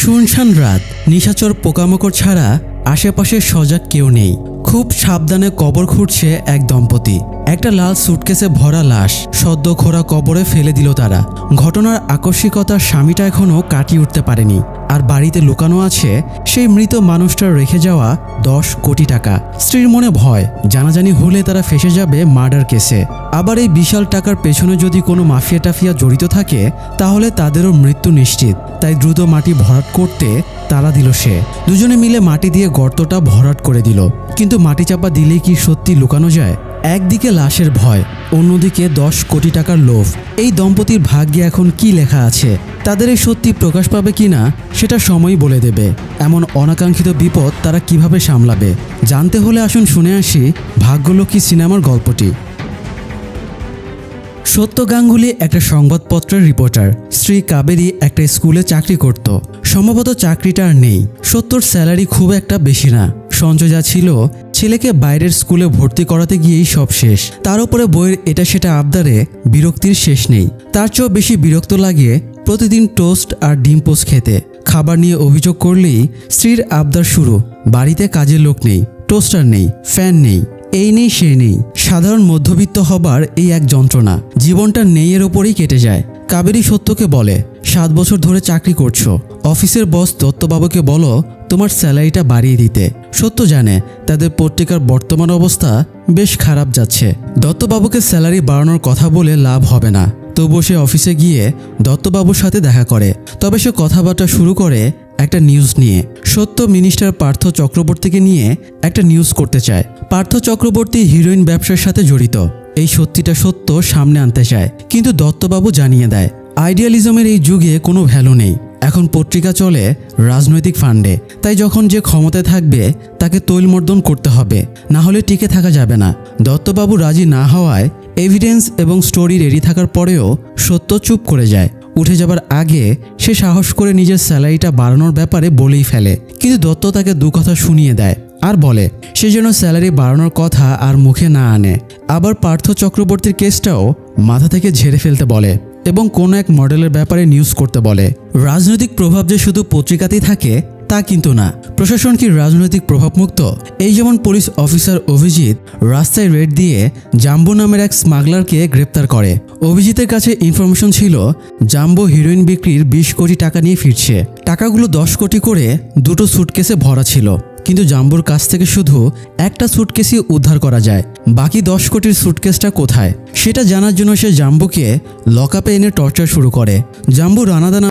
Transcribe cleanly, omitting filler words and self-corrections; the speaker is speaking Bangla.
শুনশান রাত, নিশাচর পোকামাকড় ছাড়া আশেপাশে সজাগ কেউ নেই। খুব সাবধানে কবর খুঁড়ছে এক দম্পতি। একটা লাল সুটকেসে ভরা লাশ সদ্য খোঁড়া কবরে ফেলে দিল তারা। ঘটনার আকস্মিকতার স্বামীটা এখনও কাটিয়ে উঠতে পারেনি। আর বাড়িতে লুকানো আছে সেই মৃত মানুষটার রেখে যাওয়া 10 কোটি টাকা। স্ত্রীর মনে ভয়, জানাজানি হলে তারা ফেঁসে যাবে মার্ডার কেসে। আবার এই বিশাল টাকার পেছনে যদি কোনো মাফিয়া টাফিয়া জড়িত থাকে তাহলে তাদেরও মৃত্যু নিশ্চিত। তাই দ্রুত মাটি ভরাট করতে তাড়া দিল সে। দুজনে মিলে মাটি দিয়ে গর্তটা ভরাট করে দিল। কিন্তু মাটি চাপা দিলেই কি সত্যি লুকানো যায়? একদিকে লাশের ভয়, অন্যদিকে 10 কোটি টাকার লোভ। এই দম্পতির ভাগ্যে এখন কি লেখা আছে? তাদের এই সত্যি প্রকাশ পাবে কিনা সেটা সময়ই বলে দেবে। এমন অনাকাঙ্ক্ষিত বিপদ তারা কিভাবে সামলাবে জানতে হলে আসুন শুনে আসি ভাগ্যলক্ষ্মী সিনেমার গল্পটি। সত্য গাঙ্গুলি একটা সংবাদপত্রের রিপোর্টার। স্ত্রী কাবেরী একটা স্কুলে চাকরি করত। সম্ভবত চাকরিটা আর নেই। সত্যর স্যালারি খুব একটা বেশি না। সঞ্চয় যা ছিল ছেলেকে বাইরের স্কুলে ভর্তি করাতে গিয়েই সব শেষ। তার উপরে বইয়ের এটা সেটা আবদারে বিরক্তির শেষ নেই। তার চেয়েও বেশি বিরক্ত লাগে প্রতিদিন টোস্ট আর ডিম পোস্ট খেতে। খাবার নিয়ে অভিযোগ করলেই স্ত্রীর আবদার শুরু। বাড়িতে কাজের লোক নেই, টোস্টার নেই, ফ্যান নেই, এই নেই সে নেই। সাধারণ মধ্যবিত্ত হবার এই এক যন্ত্রণা। জীবনটা নেইয়ের ওপরেই কেটে যায়। কাবেরী সত্যকে বলে, 7 বছর ধরে চাকরি করছো, অফিসের বস দত্তবাবুকে বলো তোমার স্যালারিটা বাড়িয়ে দিতে। সত্য জানে তাদের পত্রিকার বর্তমান অবস্থা বেশ খারাপ যাচ্ছে। দত্তবাবুকে স্যালারি বাড়ানোর কথা বলে লাভ হবে না। তবুও সে অফিসে গিয়ে দত্তবাবুর সাথে দেখা করে। তবে সে কথাবার্তা শুরু করে একটা নিউজ নিয়ে। সত্য মিনিস্টার পার্থ চক্রবর্তীকে নিয়ে একটা নিউজ করতে চায়। পার্থ চক্রবর্তী হিরোইন ব্যবসার সাথে জড়িত। এই সত্যিটা সত্য সামনে আনতে চায়, কিন্তু দত্তবাবু জানিয়ে দেয় আইডিয়ালিজমের এই যুগে কোনো ভ্যালু নেই। এখন পত্রিকা চলে রাজনৈতিক ফান্ডে। তাই যখন যে ক্ষমতায় থাকবে তাকে তৈলমর্দন করতে হবে, না হলে টিকে থাকা যাবে না। দত্তবাবু রাজি না হওয়ায় এভিডেন্স এবং স্টোরি রেডি থাকার পরেও সত্য চুপ করে যায়। উঠে যাবার আগে সে সাহস করে নিজের স্যালারিটা বাড়ানোর ব্যাপারে বলেই ফেলে। কিন্তু দত্ত তাকে দু কথা শুনিয়ে দেয় আর বলে সে যেন স্যালারি বাড়ানোর কথা আর মুখে না আনে। আবার পার্থ চক্রবর্তীর কেসটাও মাথা থেকে ঝেড়ে ফেলতে বলে এবং কোনো এক মডেলের ব্যাপারে নিউজ করতে বলে। রাজনৈতিক প্রভাব যে শুধু পত্রিকাতেই থাকে তা কিন্তু না। প্রশাসন কি রাজনৈতিক প্রভাবমুক্ত? এই যেমন পুলিশ অফিসার অভিজিৎ রাস্তায় রেড দিয়ে জাম্বো নামের এক স্মাগলারকে গ্রেপ্তার করে। অভিজিতের কাছে ইনফরমেশন ছিল জাম্বো হিরোইন বিক্রির 20 কোটি টাকা নিয়ে ফিরছে। টাকাগুলো 10 কোটি করে দুটো সুটকেসে ভরা ছিল। কিন্তু জাম্বোর কাছ থেকে শুধু একটা সুটকেসই উদ্ধার করা যায়। বাকি 10 কোটির সুটকেসটা কোথায় সেটা জানার জন্য সে জাম্বোকে লকআপে এনে টর্চার শুরু করে। জাম্বো রানাদানা